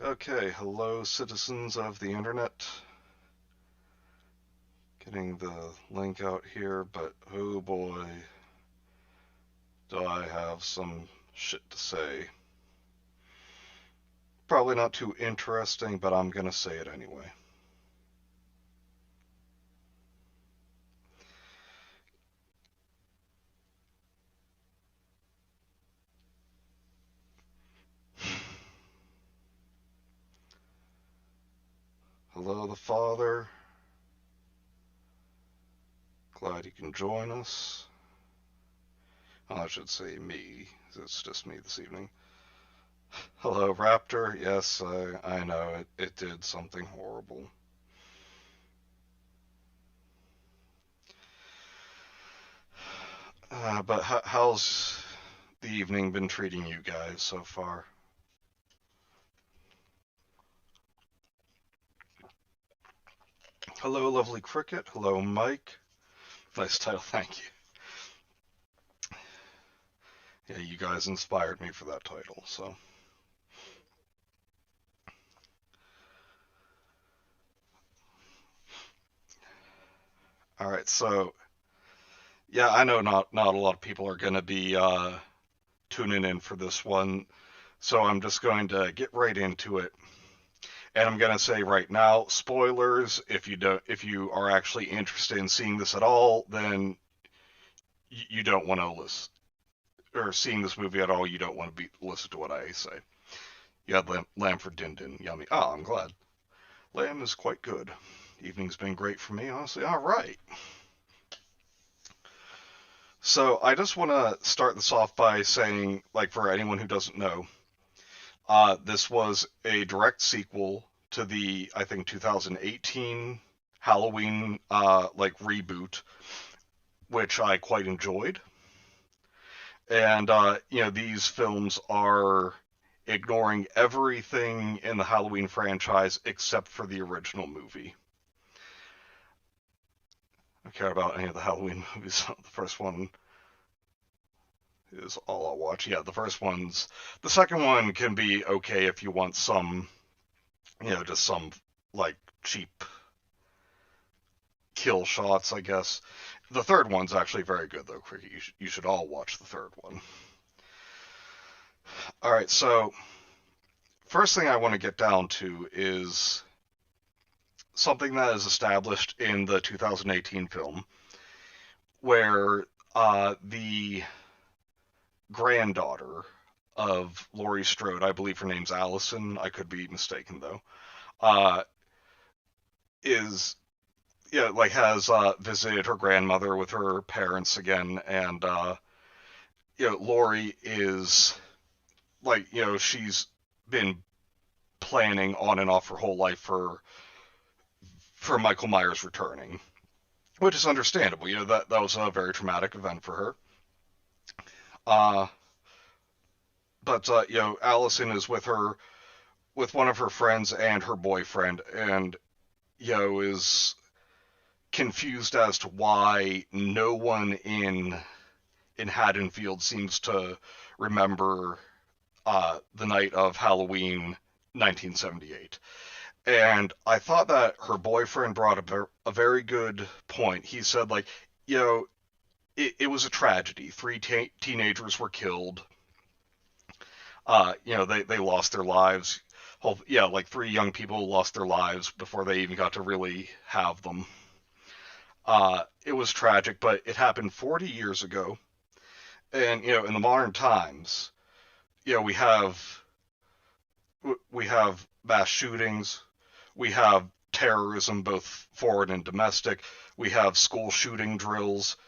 Okay, hello, citizens of the internet. Getting the link out here, but oh boy, do I have some shit to say. Probably not too interesting, but I'm gonna say it anyway. Hello, the Father. Glad you can join us. Well, I should say me. It's just me this evening. Hello, Raptor. Yes, I know it did something horrible. But how's the evening been treating you guys so far? Hello, lovely Cricket. Hello, Mike. Nice title, thank you. Yeah, you guys inspired me for that title, so. All right, so yeah, I know not a lot of people are going to be tuning in for this one, so I'm just going to get right into it. And I'm going to say right now, spoilers, if you are actually interested in seeing this at all, then you don't want to listen or seeing this movie at all, you don't want to be listen to what I say. You had lamb for din din, yummy. Oh, I'm glad. Lamb is quite good. Evening's been great for me, honestly. All right. So I just want to start this off by saying, like, for anyone who doesn't know, this was a direct sequel to the, I think, 2018 Halloween, like, reboot, which I quite enjoyed. And, these films are ignoring everything in the Halloween franchise except for the original movie. I don't care about any of the Halloween movies. The first one is all I'll watch. Yeah, the first one's. The second one can be okay if you want some, just some like cheap kill shots, I guess. The third one's actually very good though, Cricket. You should all watch the third one. All right, so first thing I want to get down to is something that is established in the 2018 film, where the granddaughter of Laurie Strode, I believe her name's Allison. I could be mistaken though. Uh, is like has visited her grandmother with her parents again, and Laurie is like she's been planning on and off her whole life for Michael Myers returning, which is understandable. That was a very traumatic event for her. Uh, but Allison is with one of her friends and her boyfriend, and is confused as to why no one in Haddonfield seems to remember the night of Halloween 1978. And I thought that her boyfriend brought a very good point. He said, like, you know, it was a tragedy. Three teenagers were killed. They lost their lives. Yeah, like three young people lost their lives before they even got to really have them. It was tragic, but it happened 40 years ago. And, in the modern times, we have mass shootings, we have terrorism, both foreign and domestic. We have school shooting drills.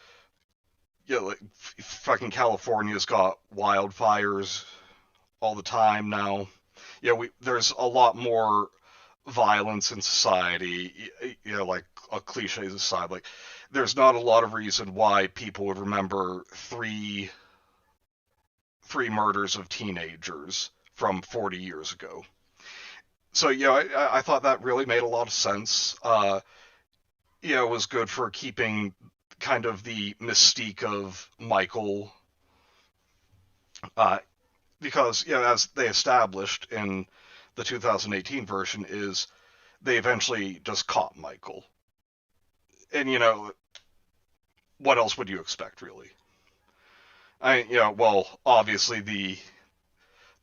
Like fucking California's got wildfires all the time now. There's a lot more violence in society. Like a cliches aside, like there's not a lot of reason why people would remember three murders of teenagers from 40 years ago. So I thought that really made a lot of sense. It was good for keeping kind of the mystique of Michael, uh, because as they established in the 2018 version is they eventually just caught Michael. And, what else would you expect, really? Well, obviously the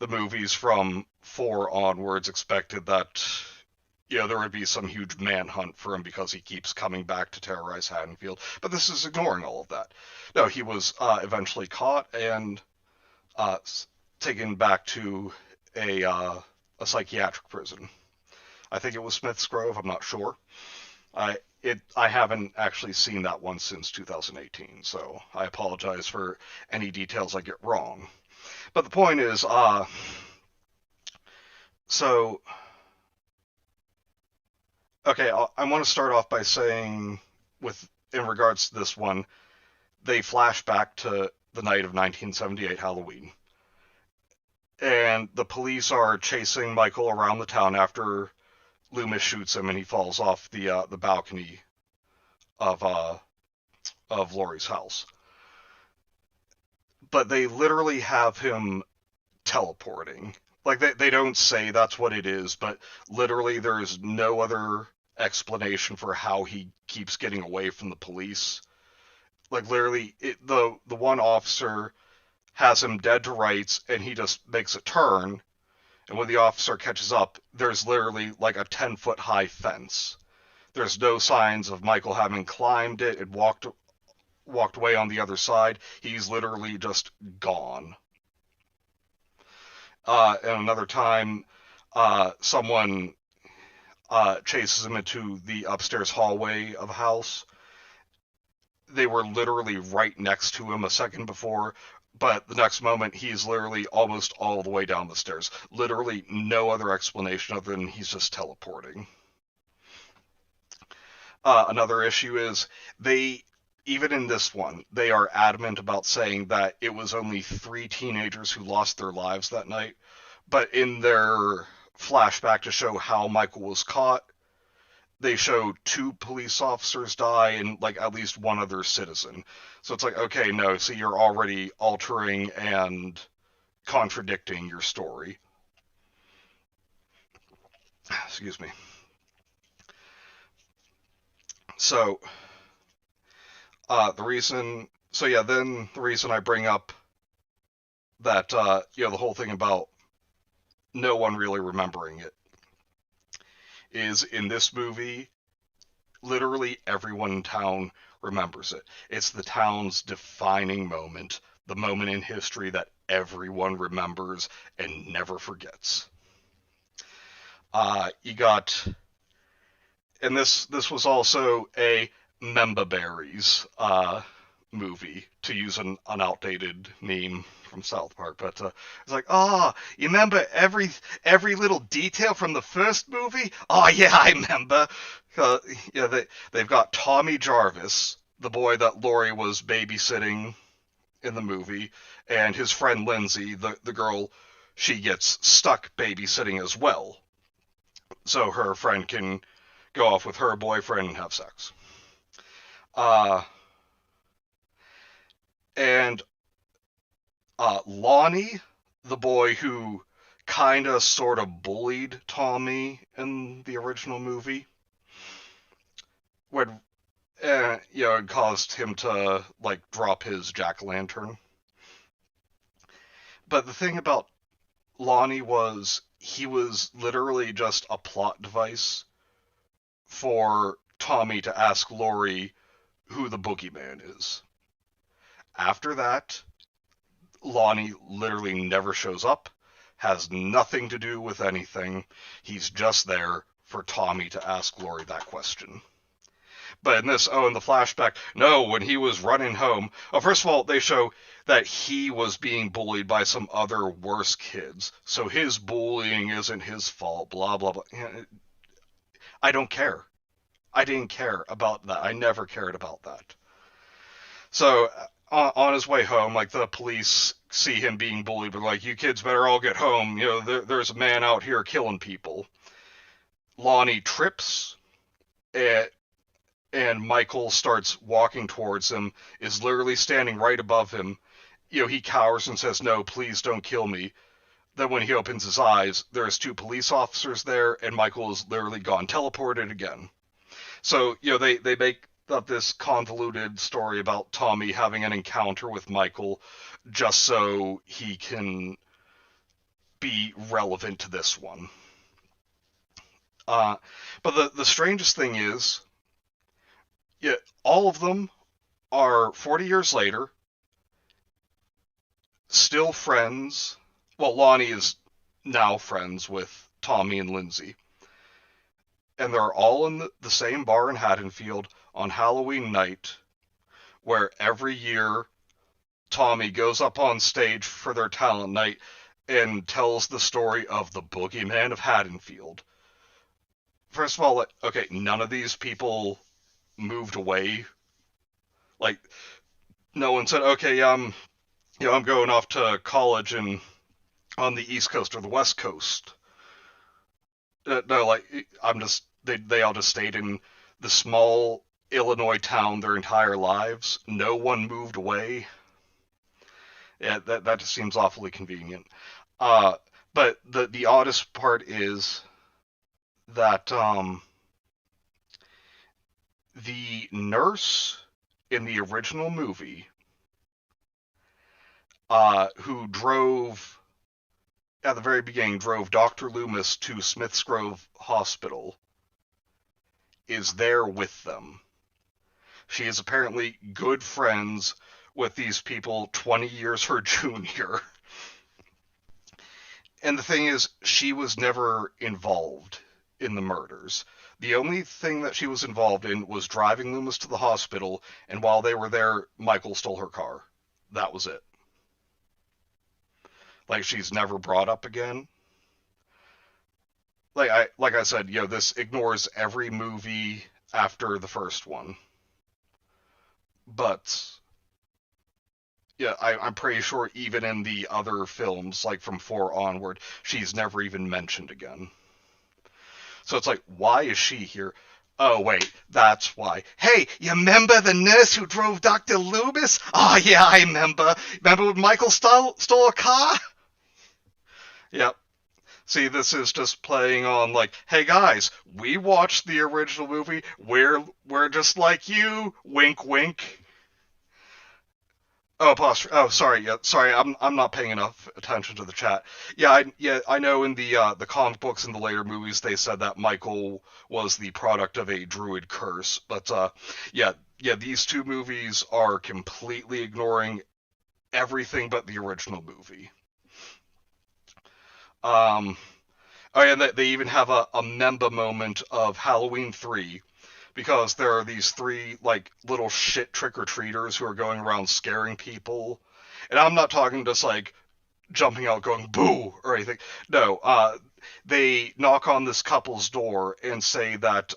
movies from 4 onwards expected that, there would be some huge manhunt for him because he keeps coming back to terrorize Haddonfield. But this is ignoring all of that. No, he was eventually caught and uh, taken back to a psychiatric prison. I think it was Smith's Grove. I'm not sure. I haven't actually seen that one since 2018, so I apologize for any details I get wrong. But the point is, so okay, I want to start off by saying, with in regards to this one, they flash back to the night of 1978 Halloween, and the police are chasing Michael around the town after Loomis shoots him and he falls off the balcony of Laurie's house. But they literally have him teleporting. Like they don't say that's what it is, but literally there is no other explanation for how he keeps getting away from the police. Like literally, the one officer has him dead to rights, and he just makes a turn. And when the officer catches up, there's literally like a 10-foot high fence. There's no signs of Michael having climbed it and walked away on the other side. He's literally just gone. And another time, someone chases him into the upstairs hallway of a house. They were literally right next to him a second before, but the next moment he's literally almost all the way down the stairs. Literally no other explanation other than he's just teleporting. Another issue is even in this one, they are adamant about saying that it was only 3 teenagers who lost their lives that night. But in their flashback to show how Michael was caught, they show 2 police officers die and like at least 1 other citizen. So it's like, okay, no, so you're already altering and contradicting your story. Excuse me. So, the reason I bring up that, the whole thing about no one really remembering it is in this movie, literally everyone in town remembers it. It's the town's defining moment, the moment in history that everyone remembers and never forgets. You got, and this was also a Memba Berries movie, to use an outdated meme from South Park, but it's like, you remember every little detail from the first movie? Oh yeah, I remember. They've got Tommy Jarvis, the boy that Laurie was babysitting in the movie, and his friend Lindsay, the girl she gets stuck babysitting as well, so her friend can go off with her boyfriend and have sex. And Lonnie, the boy who kind of sort of bullied Tommy in the original movie, when it caused him to like drop his jack-o'-lantern. But the thing about Lonnie was he was literally just a plot device for Tommy to ask Laurie who the boogeyman is. After that, Lonnie literally never shows up, has nothing to do with anything. He's just there for Tommy to ask Laurie that question. But in the flashback, no, when he was running home, first of all, they show that he was being bullied by some other worse kids, so his bullying isn't his fault, blah, blah, blah. I don't care. I didn't care about that. I never cared about that. So, on his way home, like, the police see him being bullied, but like, you kids better all get home, there's a man out here killing people. Lonnie trips, and Michael starts walking towards him, is literally standing right above him. He cowers and says, "No, please don't kill me." then when he opens his eyes, there's two police officers there, and Michael is literally gone teleported again. So, they make up this convoluted story about Tommy having an encounter with Michael just so he can be relevant to this one. Uh, but the strangest thing is, yeah, all of them are 40 years later, still friends. Well, Lonnie is now friends with Tommy and Lindsay. And they're all in the same bar in Haddonfield on Halloween night, where every year Tommy goes up on stage for their talent night and tells the story of the Boogeyman of Haddonfield. First of all, okay, none of these people moved away. Like, no one said, okay, I'm going off to college and on the East Coast or the West Coast. No, like, they all just stayed in the small Illinois town their entire lives. No one moved away. Yeah, that just seems awfully convenient. But the oddest part is that the nurse in the original movie, who at the very beginning, drove Dr. Loomis to Smiths Grove Hospital, is there with them. She is apparently good friends with these people 20 years her junior. And the thing is, she was never involved in the murders. The only thing that she was involved in was driving Loomis to the hospital, and while they were there, Michael stole her car. That was it. Like, she's never brought up again. Like I said, this ignores every movie after the first one. But yeah, I'm pretty sure even in the other films, like from 4 onward, she's never even mentioned again. So it's like, why is she here? Oh, wait, that's why. Hey, you remember the nurse who drove Dr. Loomis? Oh, yeah, I remember. Remember when Michael stole a car? Yep. See, this is just playing on like, hey guys, we watched the original movie. We're just like you. Wink, wink. Oh, apostrophe. Oh, sorry. Yeah, sorry. I'm not paying enough attention to the chat. I know in the comic books and the later movies they said that Michael was the product of a druid curse, but these two movies are completely ignoring everything but the original movie. Oh yeah, and they even have a Memba moment of Halloween 3, because there are these 3 like little shit trick-or-treaters who are going around scaring people. And I'm not talking just like jumping out going boo or anything. No, they knock on this couple's door and say that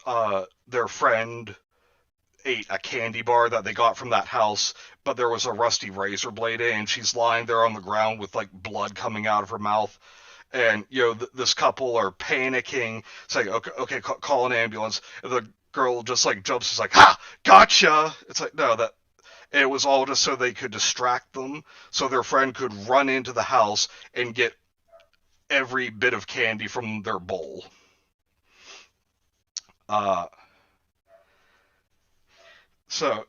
their friend ate a candy bar that they got from that house, but there was a rusty razor blade in, and she's lying there on the ground with like blood coming out of her mouth. And this couple are panicking, saying, "Okay, call an ambulance." And the girl just like jumps, is like, "Ha, gotcha!" It's like, no, that it was all just so they could distract them, so their friend could run into the house and get every bit of candy from their bowl. Uh, so,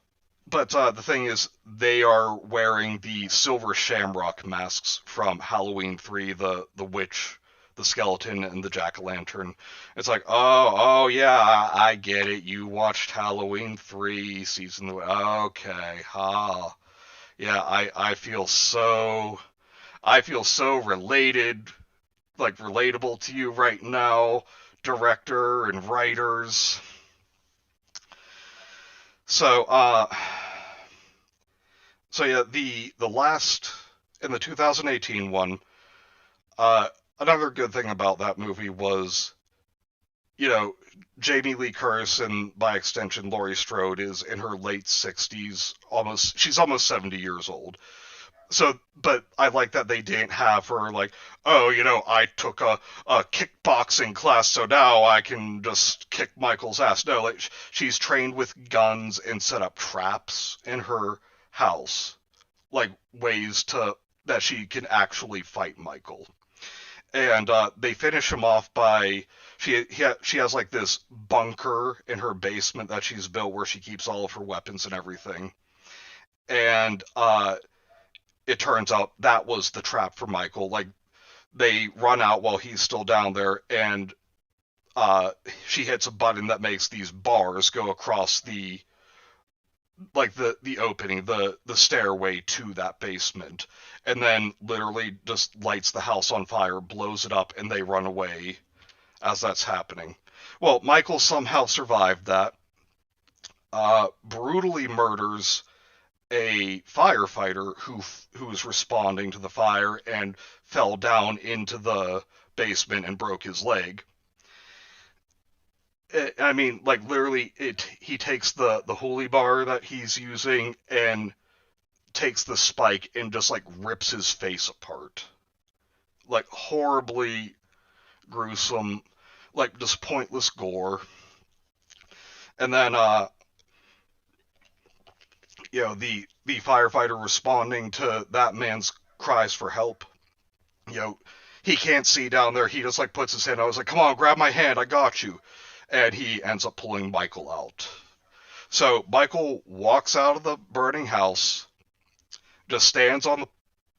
but the thing is, they are wearing the silver shamrock masks from Halloween 3, the witch, the skeleton, and the jack-o'-lantern. It's like, oh yeah, I get it. You watched Halloween 3 season. Okay, yeah, I feel so related, like relatable to you right now, director and writers. So, yeah, the last, in the 2018 one, another good thing about that movie was, Jamie Lee Curtis and by extension Laurie Strode is in her late 60s, she's almost 70 years old. So, but I like that they didn't have her like, oh, I took a kickboxing class, so now I can just kick Michael's ass. No, like, she's trained with guns and set up traps in her house, like ways that she can actually fight Michael. and they finish him off by she has like this bunker in her basement that she's built where she keeps all of her weapons and everything. And it turns out that was the trap for Michael. Like they run out while he's still down there, and uh, she hits a button that makes these bars go across the opening, the stairway to that basement, and then literally just lights the house on fire, blows it up, and they run away as that's happening. Well, Michael somehow survived that. Brutally murders a firefighter who was responding to the fire and fell down into the basement and broke his leg. I mean, like literally, it. He takes the holy bar that he's using and takes the spike and just like rips his face apart, like horribly gruesome, like just pointless gore. And then, the firefighter responding to that man's cries for help. You know, he can't see down there. He just like puts his hand out. I was like, "Come on, grab my hand. I got you." And he ends up pulling Michael out. So Michael walks out of the burning house, just stands on the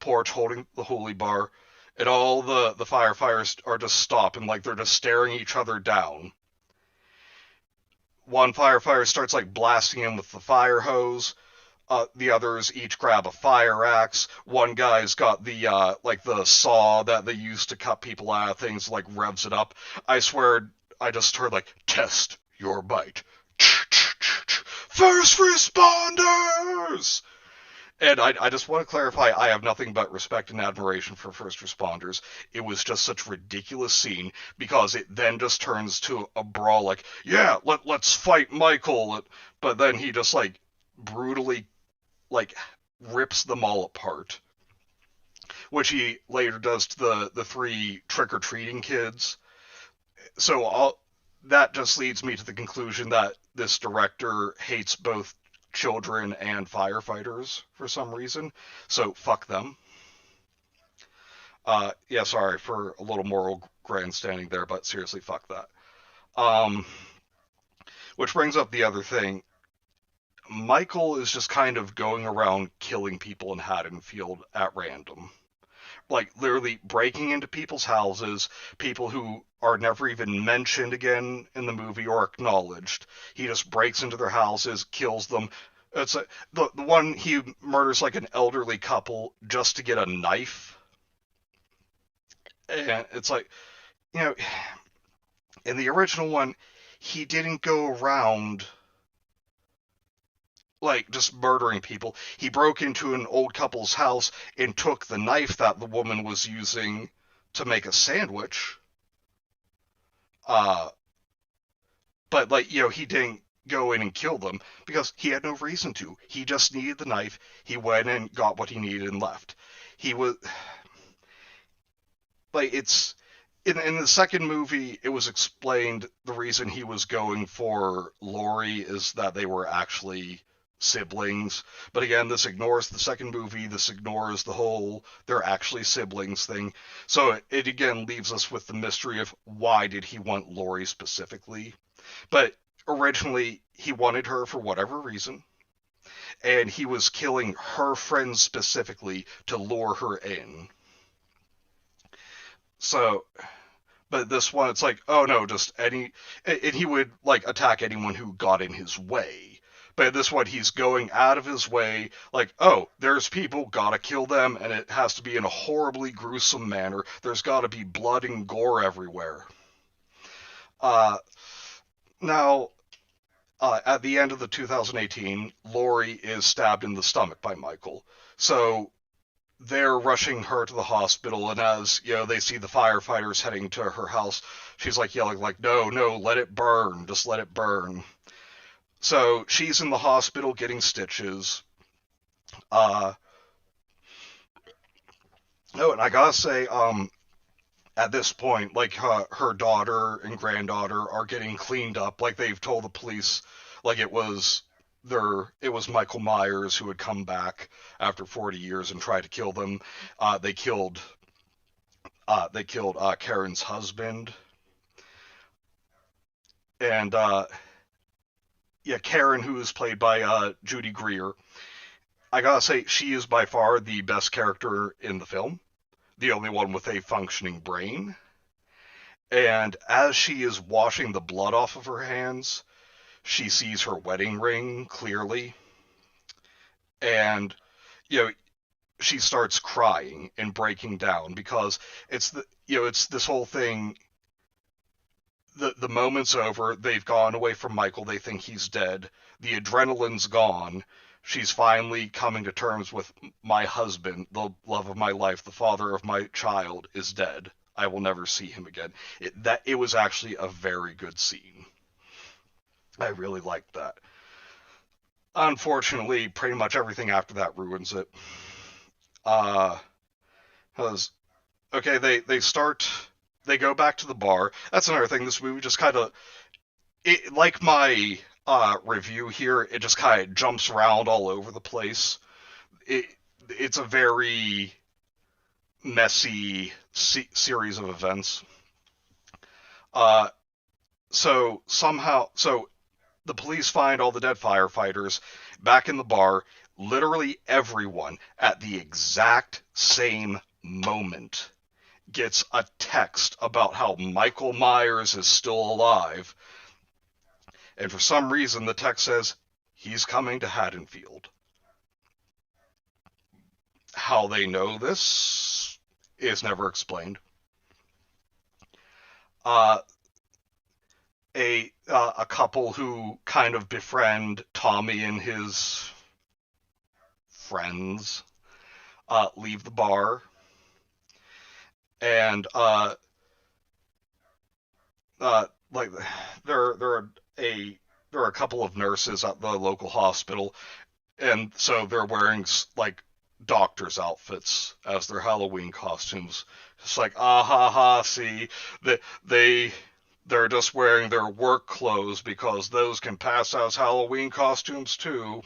porch holding the holy bar, and all the firefighters are just stopping, like they're just staring each other down. One firefighter starts like blasting him with the fire hose. The others each grab a fire axe. One guy's got the saw that they use to cut people out of things, like revs it up. I swear, I just heard like test your bite. First responders. And I just want to clarify, I have nothing but respect and admiration for first responders. It was just such a ridiculous scene because it then just turns to a brawl like, yeah, let's fight Michael. But then he just like brutally like rips them all apart, which he later does to the three trick-or-treating kids. So that just leads me to the conclusion that this director hates both children and firefighters for some reason. So fuck them. Yeah, sorry for a little moral grandstanding there, but seriously, fuck that. Um, which brings up the other thing. Michael is just kind of going around killing people in Haddonfield at random. Like literally breaking into people's houses, people who are never even mentioned again in the movie or acknowledged. He just breaks into their houses, kills them. It's the one he murders like an elderly couple just to get a knife, and it's like, you know, in the original one, he didn't go around like just murdering people. He broke into an old couple's house and took the knife that the woman was using to make a sandwich. Uh, but like, he didn't go in and kill them because he had no reason to. He just needed the knife. He went and got what he needed and left. He was like, it's in the second movie, it was explained the reason he was going for Lori is that they were actually siblings. But again, this ignores the second movie. This ignores the whole they're actually siblings thing. So it again leaves us with the mystery of why did he want Lori specifically. But originally, he wanted her for whatever reason. And he was killing her friends specifically to lure her in. So, but this one, it's like, oh no, just any, and he would like attack anyone who got in his way. But this one, he's going out of his way, like, oh, there's people, gotta kill them, and it has to be in a horribly gruesome manner. There's gotta be blood and gore everywhere. Uh, Now, at the end of the 2018, Lori is stabbed in the stomach by Michael. So they're rushing her to the hospital, and as they see the firefighters heading to her house, she's like yelling like, "No, no, let it burn, just let it burn." So she's in the hospital getting stitches. Uh, oh, and I gotta say, at this point, like her daughter and granddaughter are getting cleaned up. Like they've told the police, like it was Michael Myers who had come back after 40 years and tried to kill them. They killed They killed Karen's husband, and yeah, Karen, who is played by Judy Greer. I gotta say, she is by far the best character in the film, the only one with a functioning brain. And as she is washing the blood off of her hands, she sees her wedding ring clearly, and you know she starts crying and breaking down because it's this whole thing. The moment's over. They've gone away from Michael. They think he's dead. The adrenaline's gone. She's finally coming to terms with my husband, the love of my life, the father of my child, is dead. I will never see him again. It was actually a very good scene. I really liked that. Unfortunately, pretty much everything after that ruins it. Uh, because okay, they go back to the bar. That's another thing. This movie just kind of like my review here. It just kind of jumps around all over the place. It it's a very messy series of events. Uh, so the police find all the dead firefighters back in the bar. Literally everyone at the exact same moment gets a text about how Michael Myers is still alive, and for some reason the text says he's coming to Haddonfield. How they know this is never explained. Uh, a couple who kind of befriend Tommy and his friends leave the bar, and like there are a there are a couple of nurses at the local hospital, and so they're wearing like doctors' outfits as their Halloween costumes. It's like, ah ha ha, see, they they they're just wearing their work clothes because those can pass as Halloween costumes too.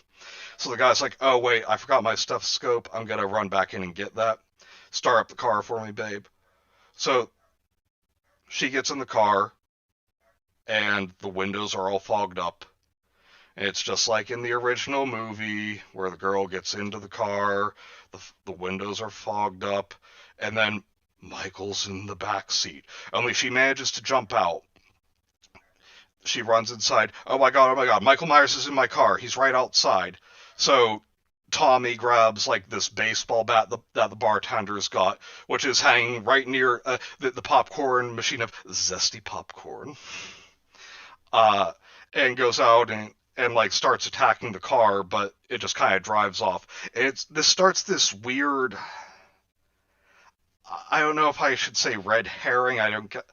So the guy's like, oh wait, I forgot my stethoscope. I'm gonna run back in and get that. Start up the car for me, babe. So she gets in the car, and the windows are all fogged up. It's just like in the original movie where the girl gets into the car, the windows are fogged up, and then Michael's in the back seat. Only she manages to jump out. She runs inside. Oh my god, Michael Myers is in my car. He's right outside. So Tommy grabs like this baseball bat that the bartender's got, which is hanging right near the popcorn machine of zesty popcorn, uh, and goes out and like starts attacking the car, but it just kind of drives off. And this starts this weird. I don't know if I should say red herring. I don't get,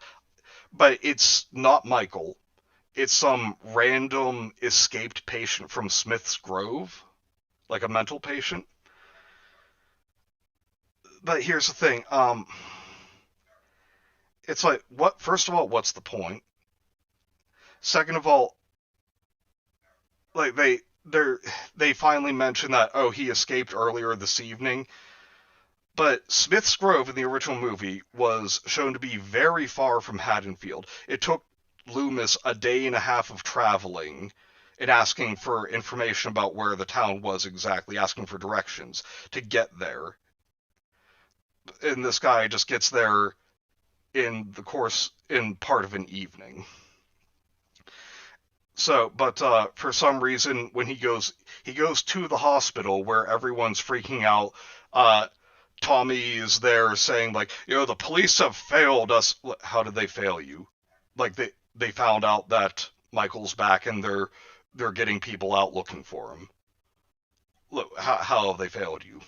but it's not Michael. It's some random escaped patient from Smith's Grove, like a mental patient. But here's the thing. It's like, what? First of all, what's the point? Second of all, like they finally mention that, oh, he escaped earlier this evening. But Smith's Grove in the original movie was shown to be very far from Haddonfield. It took Loomis a day and a half of traveling and asking for information about where the town was exactly, asking for directions to get there. And this guy just gets there in part of an evening. So, but for some reason, when he goes to the hospital where everyone's freaking out. Tommy is there saying like, the police have failed us. How did they fail you? Like they found out that Michael's back and they're getting people out looking for him. Look, how have they failed you?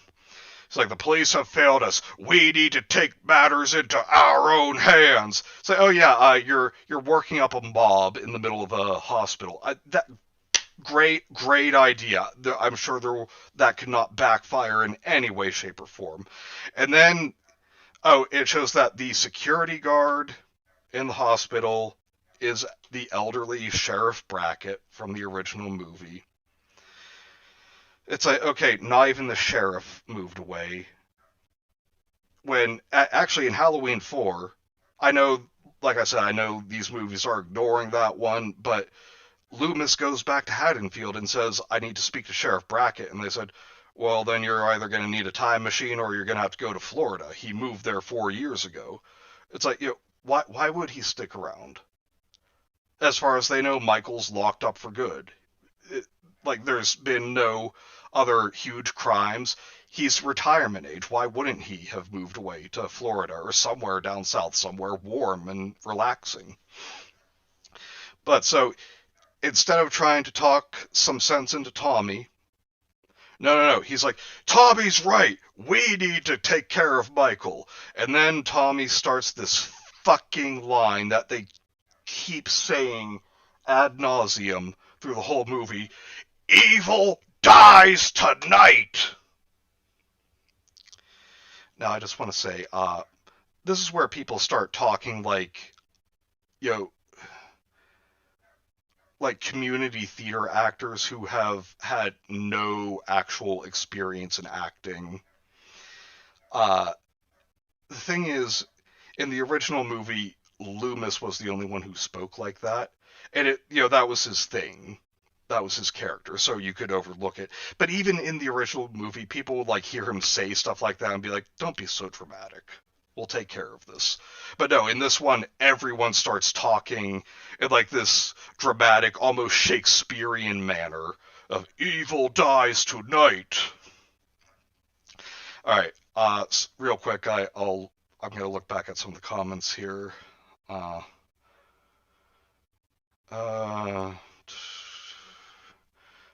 It's like the police have failed us. We need to take matters into our own hands. It's like, oh yeah, you're working up a mob in the middle of a hospital. That great idea. I'm sure that could not backfire in any way, shape, or form. And then, oh, it shows that the security guard in the hospital is the elderly Sheriff Brackett from the original movie. It's like, okay, not even the sheriff moved away. when actually in Halloween 4, I know, like I said, I know these movies are ignoring that one, but Loomis goes back to Haddonfield and says, I need to speak to Sheriff Brackett. And they said, well, then you're either going to need a time machine or you're going to have to go to Florida. He moved there 4 years ago. It's like, why would he stick around? As far as they know, Michael's locked up for good. Like, there's been no other huge crimes. He's retirement age. Why wouldn't he have moved away to Florida or somewhere down south, somewhere warm and relaxing? But so instead of trying to talk some sense into Tommy, no. He's like, Tommy's right. We need to take care of Michael. And then Tommy starts this fucking line that they keep saying ad nauseum through the whole movie. Evil dies tonight. Now, I just want to say, this is where people start talking like, you know, like community theater actors who have had no actual experience in acting. Uh, the thing is, in the original movie, Loomis was the only one who spoke like that, and that was his thing. That was his character, so you could overlook it. But even in the original movie, people would like hear him say stuff like that and be like, "Don't be so dramatic. We'll take care of this." But no, in this one, everyone starts talking in like this dramatic, almost Shakespearean manner of "Evil dies tonight." All right, real quick, I'm gonna look back at some of the comments here. Uh, uh,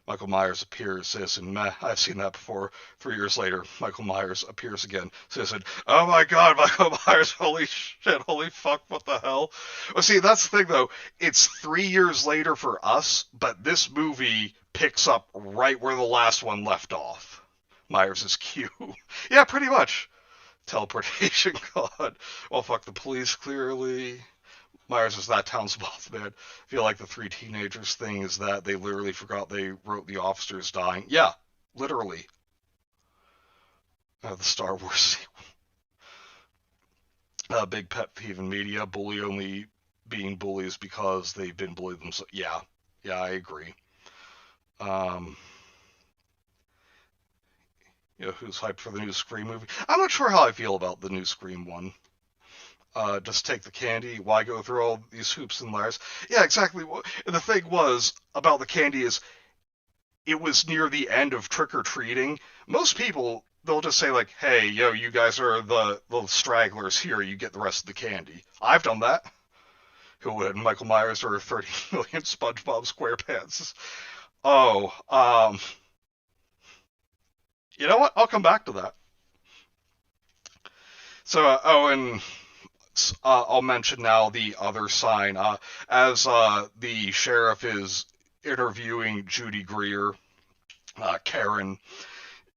Michael Myers appears, Citizen, meh, I've seen that before. 3 years later, Michael Myers appears again. Citizen, oh my god, Michael Myers, holy shit, holy fuck, what the hell? Well, see, that's the thing, though. It's 3 years later for us, but this movie picks up right where the last one left off. Myers' cue. Yeah, pretty much. Teleportation, god. Well, fuck the police, clearly. Myers is that town's Mothman. I feel like the three teenagers thing is that they literally forgot they wrote the officers dying. Yeah, literally. The Star Wars sequel. Big pet peeve in media. Bully only being bullies because they've been bullied themselves. Yeah, I agree. Um, who's hyped for the new Scream movie? I'm not sure how I feel about the new Scream one. Just take the candy. Why go through all these hoops and ladders? Yeah, exactly. And the thing was about the candy is it was near the end of trick-or-treating. Most people, they'll just say like, hey, you guys are the stragglers here. You get the rest of the candy. I've done that. Who would? Michael Myers or 30 million SpongeBob SquarePants? Oh, you know what? I'll come back to that. So, and I'll mention now the other sign. As the sheriff is interviewing Judy Greer, Karen,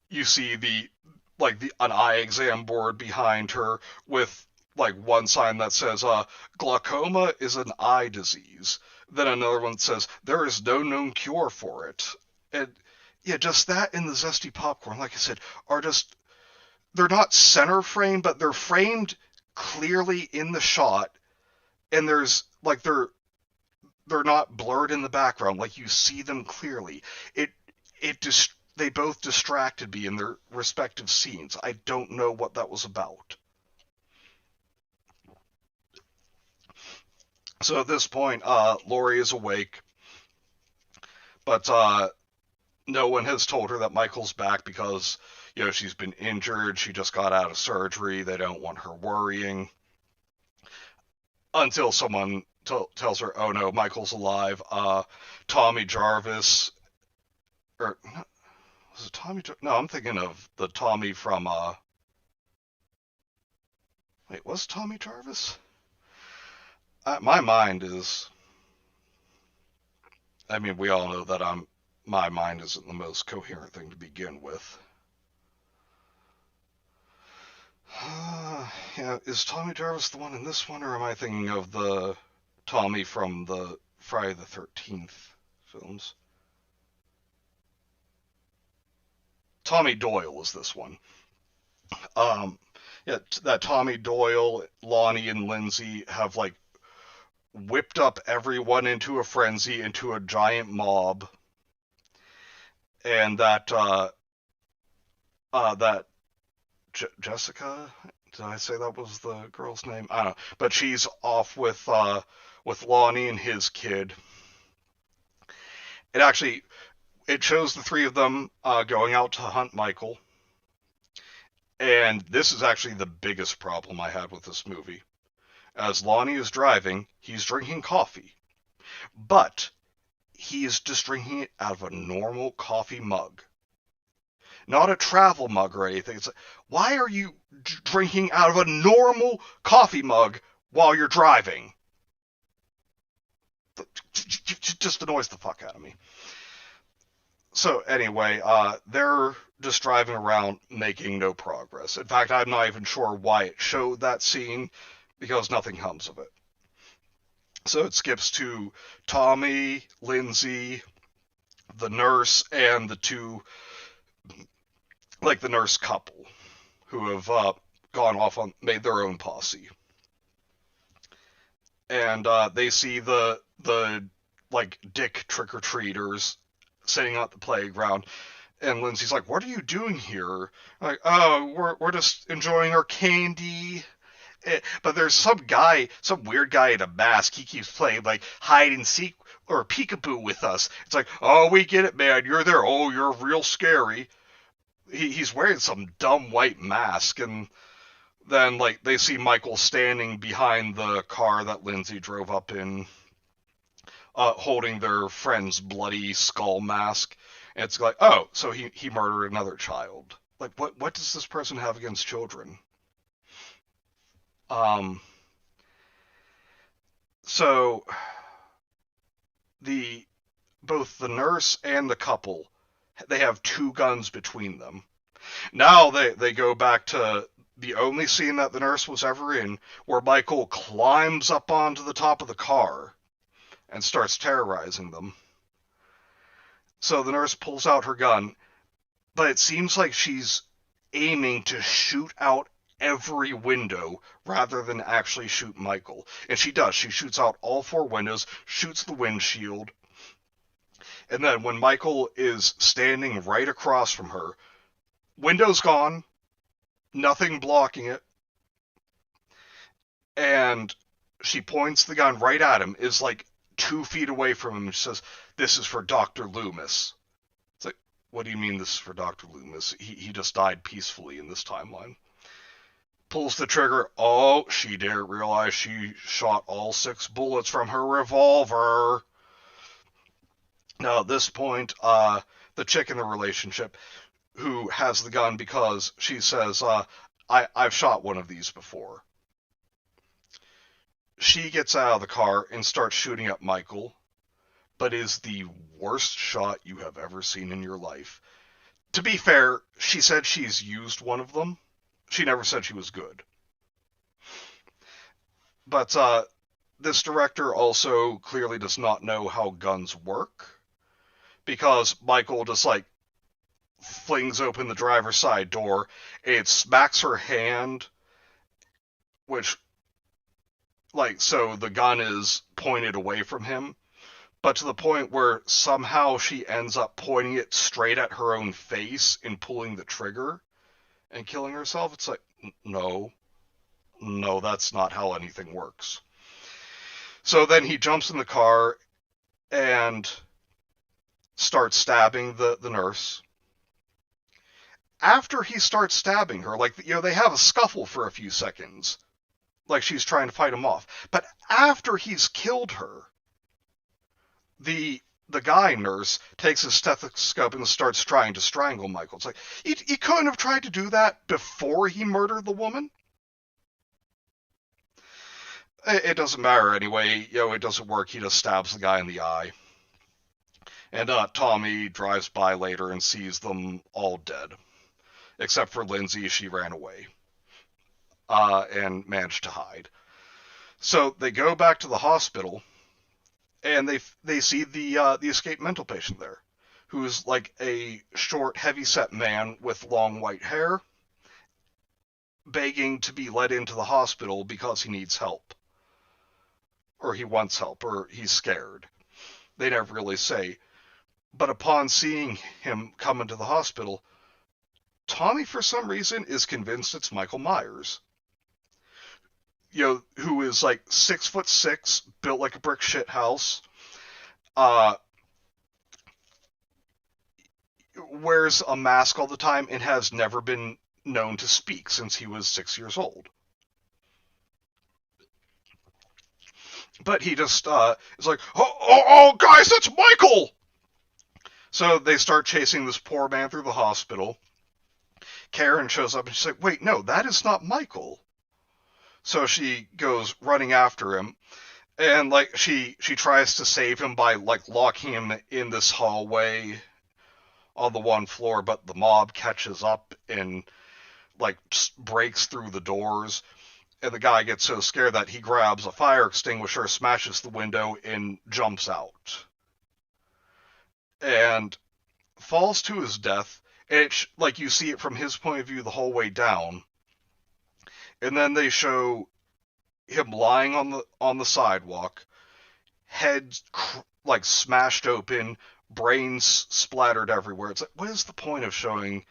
you see an eye exam board behind her with like one sign that says glaucoma is an eye disease. Then another one says there is no known cure for it. And yeah, just that and the zesty popcorn, like I said, are just they're not center frame, but they're framed clearly in the shot, and there's like they're not blurred in the background, like you see them clearly. It just they both distracted me in their respective scenes. I don't know what that was about. So at this point, Laurie is awake, but no one has told her that Michael's back because she's been injured. She just got out of surgery. They don't want her worrying until someone tells her, "Oh no, Michael's alive." Tommy Jarvis, or was it Tommy? No, I'm thinking of the Tommy from. Wait, was Tommy Jarvis? My mind is. I mean, we all know that My mind isn't the most coherent thing to begin with. Yeah, is Tommy Jarvis the one in this one, or am I thinking of the Tommy from the Friday the 13th films? Tommy Doyle is this one. Um, Yeah, that Tommy Doyle, Lonnie, and Lindsay have like whipped up everyone into a frenzy, into a giant mob, and that Jessica, did I say that was the girl's name? I don't know, but she's off with Lonnie and his kid. It actually it shows the three of them going out to hunt Michael, and this is actually the biggest problem I had with this movie. As Lonnie is driving, he's drinking coffee, but he is just drinking it out of a normal coffee mug, not a travel mug or anything. It's like, why are you drinking out of a normal coffee mug while you're driving? Just annoys the fuck out of me. So anyway, they're just driving around making no progress. In fact, I'm not even sure why it showed that scene because nothing comes of it. So it skips to Tommy, Lindsay, the nurse, and the two, like the nurse couple, who have gone off on made their own posse, and they see the like dick trick or treaters sitting at the playground, and Lindsay's like, "What are you doing here?" Like, "Oh, we're just enjoying our candy." But there's some weird guy in a mask. He keeps playing like hide and seek or peekaboo with us. It's like, "Oh, we get it, man. You're there. Oh, you're real scary." He's wearing some dumb white mask, and then like they see Michael standing behind the car that Lindsay drove up in, holding their friend's bloody skull mask. And it's like, oh, so he murdered another child. Like, what does this person have against children? Um, so the both the nurse and the couple, they have two guns between them. Now they go back to the only scene that the nurse was ever in, where Michael climbs up onto the top of the car and starts terrorizing them. So the nurse pulls out her gun, but it seems like she's aiming to shoot out every window rather than actually shoot Michael. And she does. She shoots out all four windows, shoots the windshield, and then when Michael is standing right across from her, window's gone, nothing blocking it, and she points the gun right at him, is like 2 feet away from him, and she says, "This is for Dr. Loomis." It's like, what do you mean this is for Dr. Loomis? He just died peacefully in this timeline. Pulls the trigger. Oh, she didn't realize she shot all 6 bullets from her revolver. Now, at this point, the chick in the relationship who has the gun because she says, I've shot one of these before. She gets out of the car and starts shooting at Michael, but is the worst shot you have ever seen in your life. To be fair, she said she's used one of them. She never said she was good. But this director also clearly does not know how guns work, because Michael just like flings open the driver's side door, it smacks her hand, which like so the gun is pointed away from him, but to the point where somehow she ends up pointing it straight at her own face and pulling the trigger and killing herself. It's like, no, that's not how anything works. So then he jumps in the car and starts stabbing the nurse. After he starts stabbing her, like, they have a scuffle for a few seconds, like she's trying to fight him off. But after he's killed her, the guy nurse takes his stethoscope and starts trying to strangle Michael. It's like, he couldn't have tried to do that before he murdered the woman? It doesn't matter anyway. It doesn't work. He just stabs the guy in the eye. And Tommy drives by later and sees them all dead. Except for Lindsay, she ran away. And managed to hide. So they go back to the hospital, and they see the escaped mental patient there, who's like a short, heavy-set man with long white hair, begging to be let into the hospital because he needs help, or he wants help, or he's scared. They never really say. But upon seeing him come into the hospital, Tommy, for some reason, is convinced it's Michael Myers. Who is like 6'6", built like a brick shit house, uh, wears a mask all the time, and has never been known to speak since he was 6 years old. But he just is like, oh, guys, that's Michael! So they start chasing this poor man through the hospital. Karen shows up and she's like, wait, no, that is not Michael. So she goes running after him, and like she tries to save him by like locking him in this hallway on the one floor, but the mob catches up and like breaks through the doors, and the guy gets so scared that he grabs a fire extinguisher, smashes the window, and jumps out. And falls to his death. And like you see it from his point of view the whole way down. And then they show him lying on the sidewalk, head like smashed open, brains splattered everywhere. It's like, what is the point of showing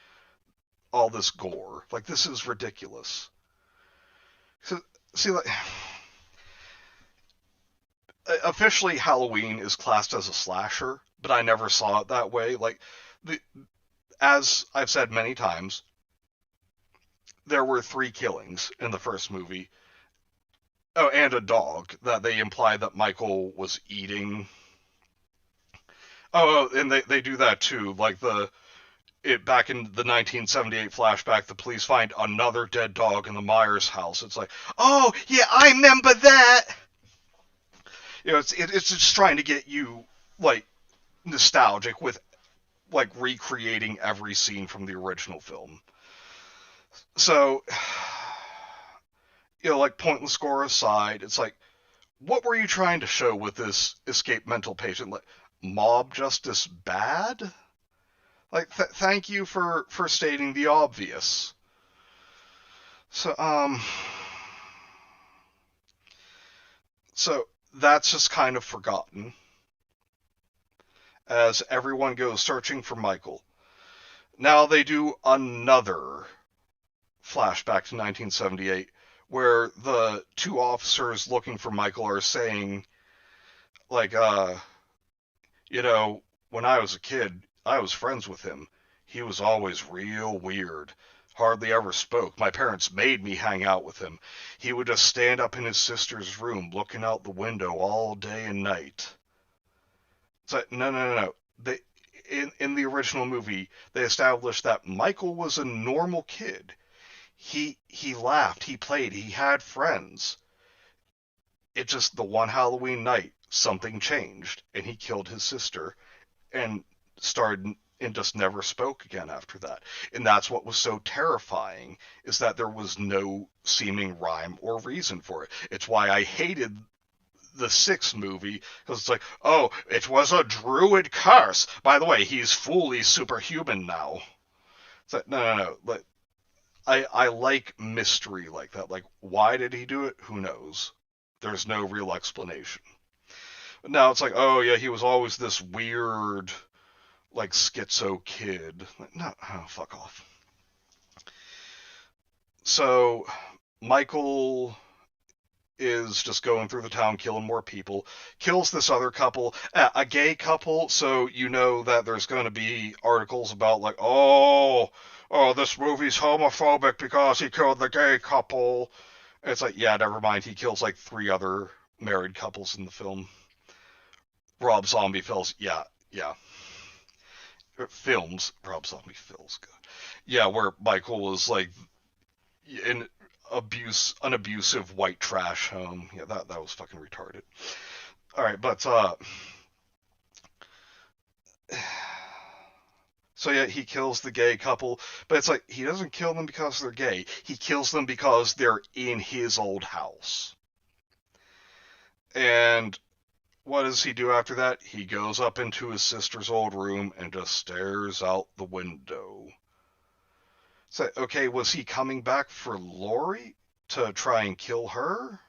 all this gore? Like, this is ridiculous. So, see, like, officially Halloween is classed as a slasher, but I never saw it that way. Like, as I've said many times, there were 3 killings in the first movie. Oh, and a dog that they imply that Michael was eating. Oh, and they do that too. Like back in the 1978 flashback, the police find another dead dog in the Myers house. It's like, oh yeah, I remember that. It's just trying to get you like nostalgic with like recreating every scene from the original film. So, like pointless gore aside, it's like, what were you trying to show with this escaped mental patient? Like, mob justice bad? Like, thank you for stating the obvious. So, so that's just kind of forgotten as everyone goes searching for Michael. Now they do another flashback to 1978 where the 2 officers looking for Michael are saying, like, when I was a kid, I was friends with him. He was always real weird. Hardly ever spoke. My parents made me hang out with him. He would just stand up in his sister's room looking out the window all day and night. It's like, no. In the original movie, they established that Michael was a normal kid. He laughed, he played, he had friends. It just, the one Halloween night, something changed, and he killed his sister, and just never spoke again after that. And that's what was so terrifying, is that there was no seeming rhyme or reason for it. It's why I hated the 6th movie, because it's like, oh, it was a druid curse. By the way, he's fully superhuman now. It's like, no. Like, I like mystery like that. Like, why did he do it? Who knows? There's no real explanation. But now it's like, oh yeah, he was always this weird, like, schizo kid. Like, no, oh, fuck off. So, Michael is just going through the town killing more people, kills this other couple, a gay couple, so you know that there's going to be articles about like, oh, this movie's homophobic because he killed the gay couple. And it's like, yeah, never mind, he kills like 3 other married couples in the film. Rob Zombie films, yeah. Films, Rob Zombie films, good. Yeah, where Michael was like in an abusive white trash home. Yeah, that was fucking retarded. All right, but so yeah, he kills the gay couple, but it's like he doesn't kill them because they're gay. He kills them because they're in his old house. And what does he do after that? He goes up into his sister's old room and just stares out the window. So, okay, was he coming back for Lori to try and kill her?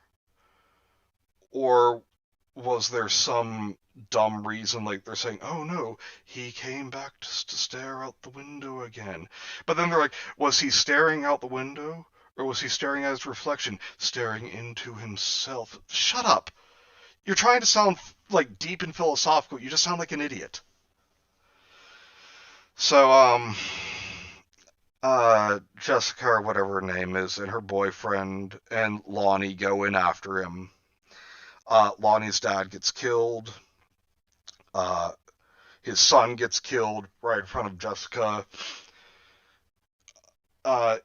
Or was there some dumb reason, like they're saying, oh no, he came back just to stare out the window again. But then they're like, was he staring out the window? Or was he staring at his reflection, staring into himself? Shut up. You're trying to sound like deep and philosophical. You just sound like an idiot. So, Jessica, or whatever her name is, and her boyfriend and Lonnie go in after him. Lonnie's dad gets killed. Uh, his son gets killed right in front of Jessica. Uh,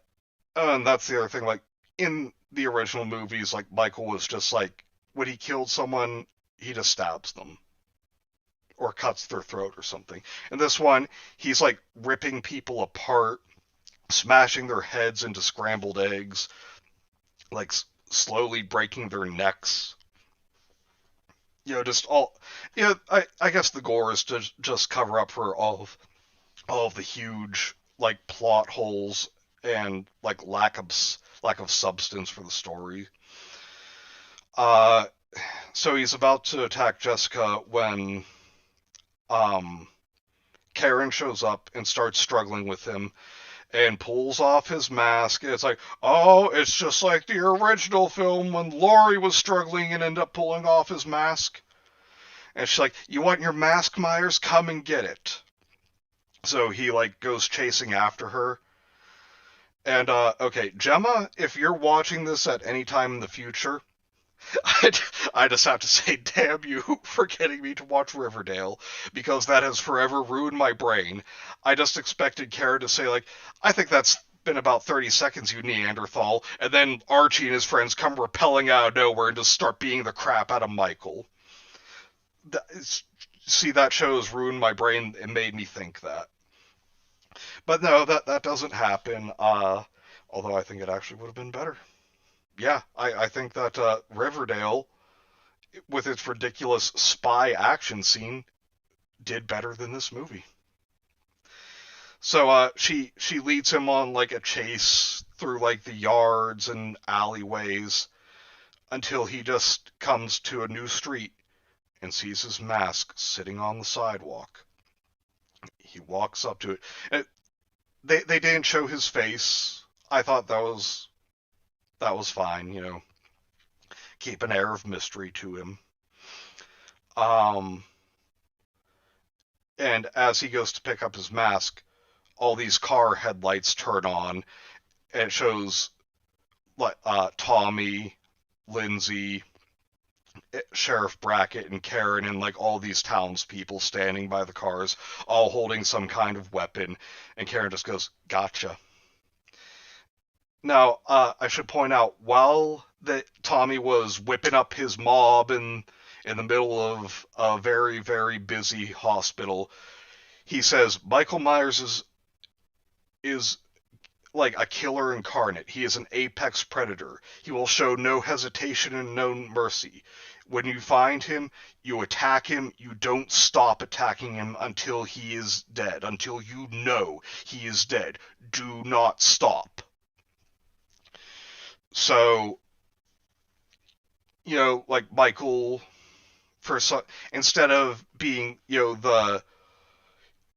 and that's the other thing. Like in the original movies, like Michael was just like when he killed someone, he just stabs them or cuts their throat or something. In this one, he's like ripping people apart, smashing their heads into scrambled eggs, like slowly breaking their necks. Just all. I guess the gore is to just cover up for all of the huge like plot holes and like lack of substance for the story. Uh, so he's about to attack Jessica when um Karen shows up and starts struggling with him and pulls off his mask. And it's like, oh, it's just like the original film when Laurie was struggling and ended up pulling off his mask. And she's like, you want your mask, Myers? Come and get it. So he like goes chasing after her. And okay, Gemma, if you're watching this at any time in the future, I, I just have to say, damn you for getting me to watch Riverdale, because that has forever ruined my brain. I just expected Kara to say, like, I think that's been about 30 seconds, you Neanderthal, and then Archie and his friends come rappelling out of nowhere and just start beating the crap out of Michael. See, that show has ruined my brain and made me think that. But no, that doesn't happen, although I think it actually would have been better. Yeah, I think that Riverdale, with its ridiculous spy action scene, did better than this movie. So she leads him on like a chase through like the yards and alleyways until he just comes to a new street and sees his mask sitting on the sidewalk. He walks up to it. They didn't show his face. I thought that was fine, keep an air of mystery to him. Um, and as he goes to pick up his mask, all these car headlights turn on, and it shows like Tommy, Lindsay, Sheriff Brackett, and Karen, and like all these townspeople standing by the cars, all holding some kind of weapon. And Karen just goes, "Gotcha." Now, I should point out, while that Tommy was whipping up his mob in the middle of a very, very busy hospital, he says Michael Myers is like a killer incarnate. He is an apex predator. He will show no hesitation and no mercy. When you find him, you attack him. You don't stop attacking him until he is dead, until you know he is dead. Do not stop. So, like Michael, for some, instead of being,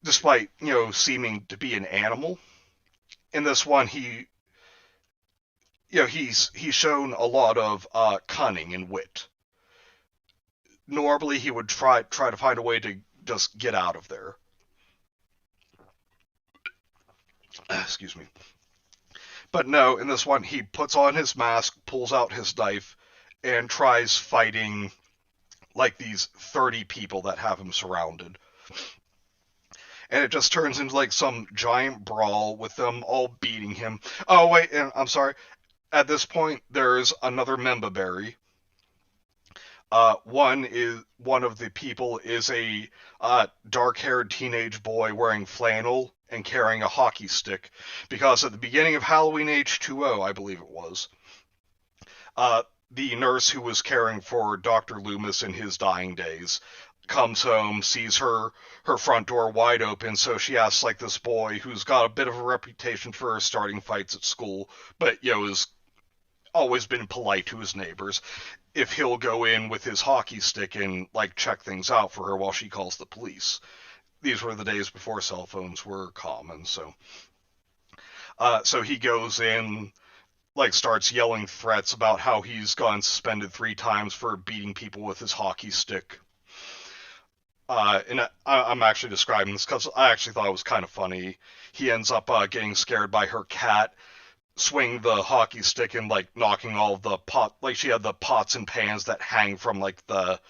despite, seeming to be an animal, in this one, he's shown a lot of cunning and wit. Normally, he would try to find a way to just get out of there. Excuse me. But no, in this one, he puts on his mask, pulls out his knife, and tries fighting like these 30 people that have him surrounded. And it just turns into like some giant brawl with them all beating him. Oh, wait, and I'm sorry. At this point, there's another Memba Berry. One of the people is a dark-haired teenage boy wearing flannel and carrying a hockey stick, because at the beginning of Halloween H2O, I believe it was, the nurse who was caring for Dr. Loomis in his dying days comes home, sees her front door wide open, so she asks like this boy who's got a bit of a reputation for starting fights at school, but has always been polite to his neighbors, if he'll go in with his hockey stick and like check things out for her while she calls the police. These were the days before cell phones were common, so he goes in, like starts yelling threats about how he's gotten suspended 3 times for beating people with his hockey stick. I'm actually describing this because I actually thought it was kind of funny. He ends up getting scared by her cat, swing the hockey stick and like knocking all of the pot, like she had the pots and pans that hang from like the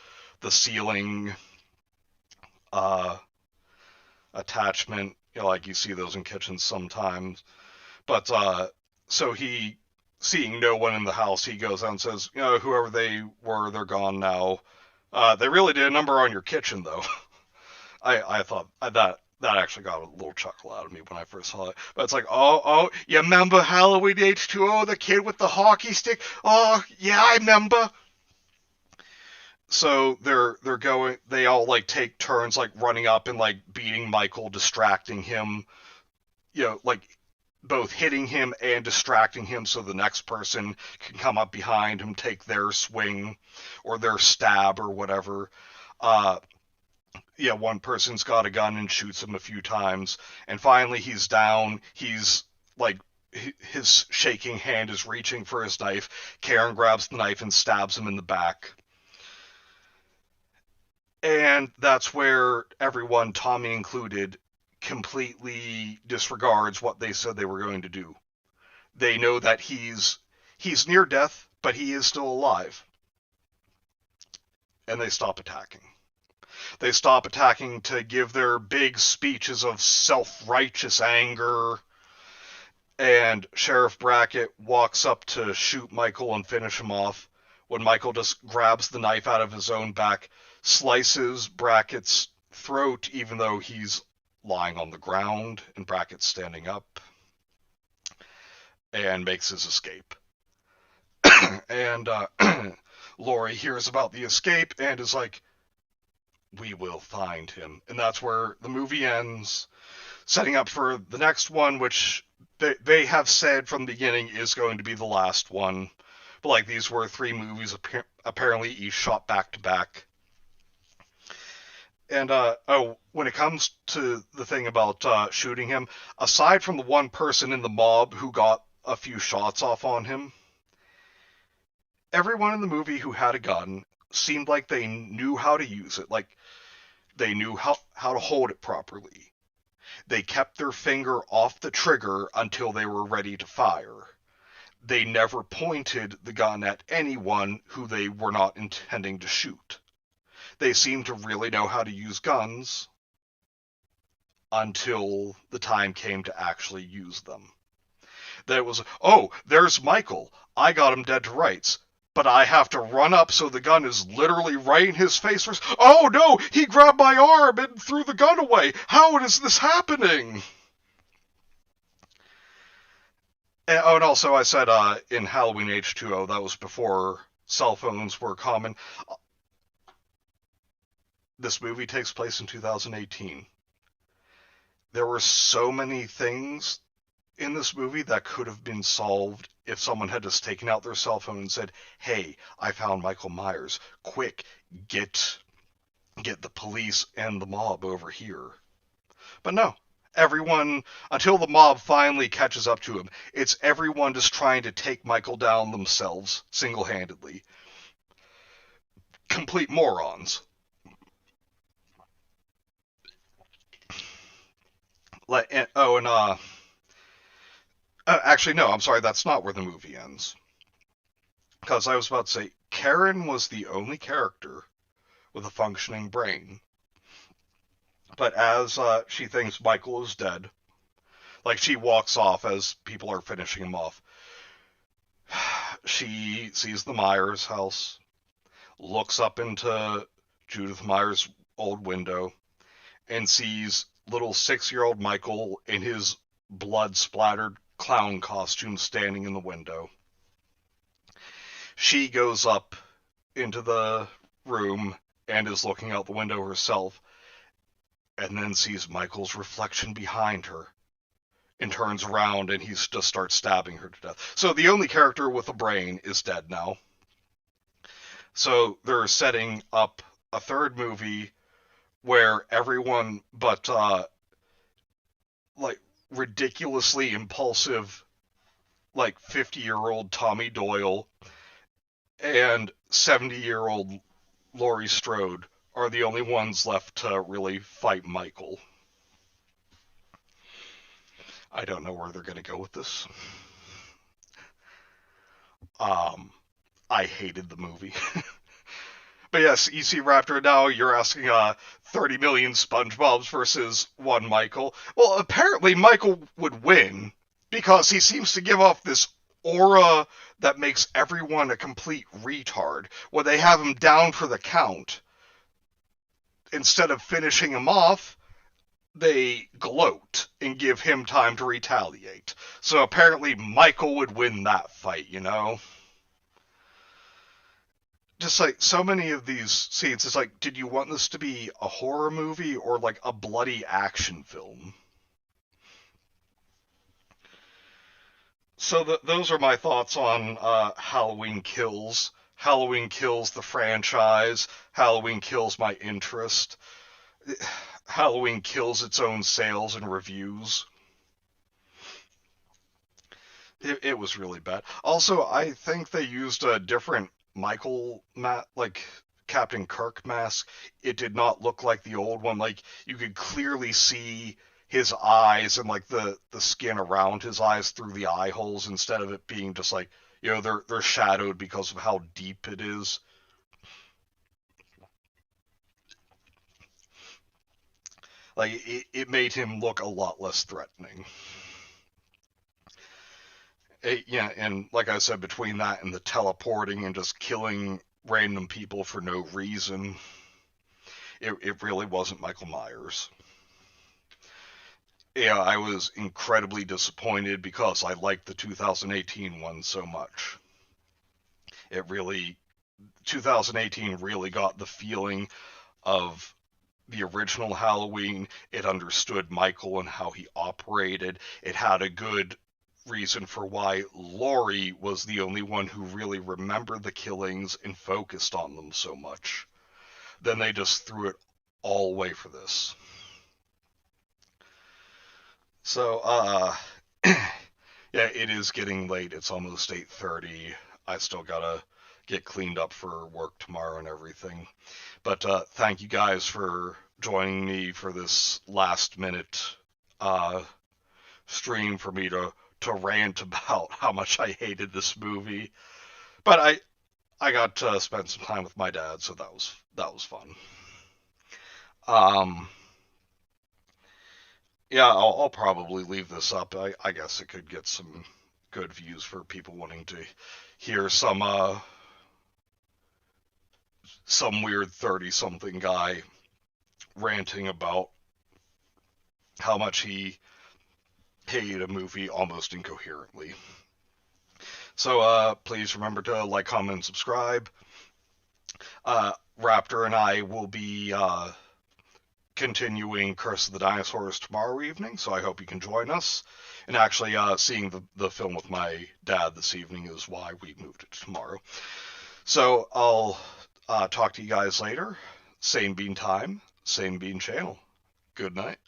ceiling uh attachment, like you see those in kitchens sometimes. But so he, seeing no one in the house, he goes out and says, whoever they were, they're gone now. They really did a number on your kitchen, though. I thought that actually got a little chuckle out of me when I first saw it. But it's like, oh, you remember Halloween H2O, the kid with the hockey stick? Oh, yeah, I remember. So they're going. They all like take turns like running up and like beating Michael, distracting him. Like both hitting him and distracting him so the next person can come up behind him, take their swing or their stab or whatever. Uh, one person's got a gun and shoots him a few times, and finally he's down. He's like his shaking hand is reaching for his knife. Karen grabs the knife and stabs him in the back. And that's where everyone, Tommy included, completely disregards what they said they were going to do. They know that he's near death, but he is still alive. And they stop attacking. They stop attacking to give their big speeches of self-righteous anger. And Sheriff Brackett walks up to shoot Michael and finish him off when Michael just grabs the knife out of his own back, slices Brackett's throat even though he's lying on the ground and Brackett's standing up, and makes his escape. And Laurie hears about the escape and is like, we will find him. And that's where the movie ends, setting up for the next one, which they have said from the beginning is going to be the last one. But like, these were 3 movies apparently each shot back to back. And when it comes to the thing about shooting him, aside from the one person in the mob who got a few shots off on him, everyone in the movie who had a gun seemed like they knew how to use it. Like, they knew how to hold it properly. They kept their finger off the trigger until they were ready to fire. They never pointed the gun at anyone who they were not intending to shoot. They seemed to really know how to use guns until the time came to actually use them. That it was, oh, there's Michael. I got him dead to rights. But I have to run up so the gun is literally right in his face first. Oh no, he grabbed my arm and threw the gun away. How is this happening? And also I said in Halloween H2O, that was before cell phones were common. This movie takes place in 2018. There were so many things in this movie that could have been solved if someone had just taken out their cell phone and said, hey, I found Michael Myers. Quick, get the police and the mob over here. But no, everyone, until the mob finally catches up to him, it's everyone just trying to take Michael down themselves, single-handedly. Complete morons. Actually, no, I'm sorry, that's not where the movie ends. Because I was about to say, Karen was the only character with a functioning brain. But as she thinks Michael is dead, like she walks off as people are finishing him off, she sees the Myers house, looks up into Judith Myers' old window, and sees little 6-year-old Michael in his blood-splattered clown costume standing in the window. She goes up into the room and is looking out the window herself, and then sees Michael's reflection behind her, and turns around and he just starts stabbing her to death. So the only character with a brain is dead now. So they're setting up a third movie where everyone but like ridiculously impulsive like 50-year-old Tommy Doyle and 70-year-old Laurie Strode are the only ones left to really fight Michael. I don't know where they're going to go with this. I hated the movie. But yes, EC Raptor, now you're asking 30 million SpongeBob's versus one Michael. Well, apparently Michael would win because he seems to give off this aura that makes everyone a complete retard. When they have him down for the count, instead of finishing him off, they gloat and give him time to retaliate. So apparently Michael would win that fight, you know? Just like so many of these scenes, it's like, did you want this to be a horror movie or like a bloody action film? So those are my thoughts on Halloween Kills. Halloween Kills the franchise. Halloween Kills my interest. Halloween kills its own sales and reviews. It was really bad. Also, I think they used a different Michael like Captain Kirk mask. It did not look like the old one. Like you could clearly see his eyes and like the skin around his eyes through the eye holes instead of it being just like, you know, they're shadowed because of how deep it is. Like it made him look a lot less threatening. Yeah, and like I said, between that and the teleporting and just killing random people for no reason, it really wasn't Michael Myers. Yeah, I was incredibly disappointed because I liked the 2018 one so much. It really, 2018 really got the feeling of the original Halloween. It understood Michael and how he operated. It had a good reason for why Laurie was the only one who really remembered the killings and focused on them so much. Then they just threw it all away for this. So, yeah, it is getting late. It's almost 8:30. I still gotta get cleaned up for work tomorrow and everything. But thank you guys for joining me for this last minute stream for me to rant about how much I hated this movie. But I got to spend some time with my dad, so that was fun. Um, yeah, I'll probably leave this up. I guess it could get some good views for people wanting to hear some weird 30-something guy ranting about how much he hated a movie almost incoherently. So please remember to like, comment, and subscribe. Raptor and I will be continuing Curse of the Dinosaurs tomorrow evening, so I hope you can join us. And actually, seeing the film with my dad this evening is why we moved it to tomorrow. So I'll talk to you guys later. Same bean time, same bean channel. Good night.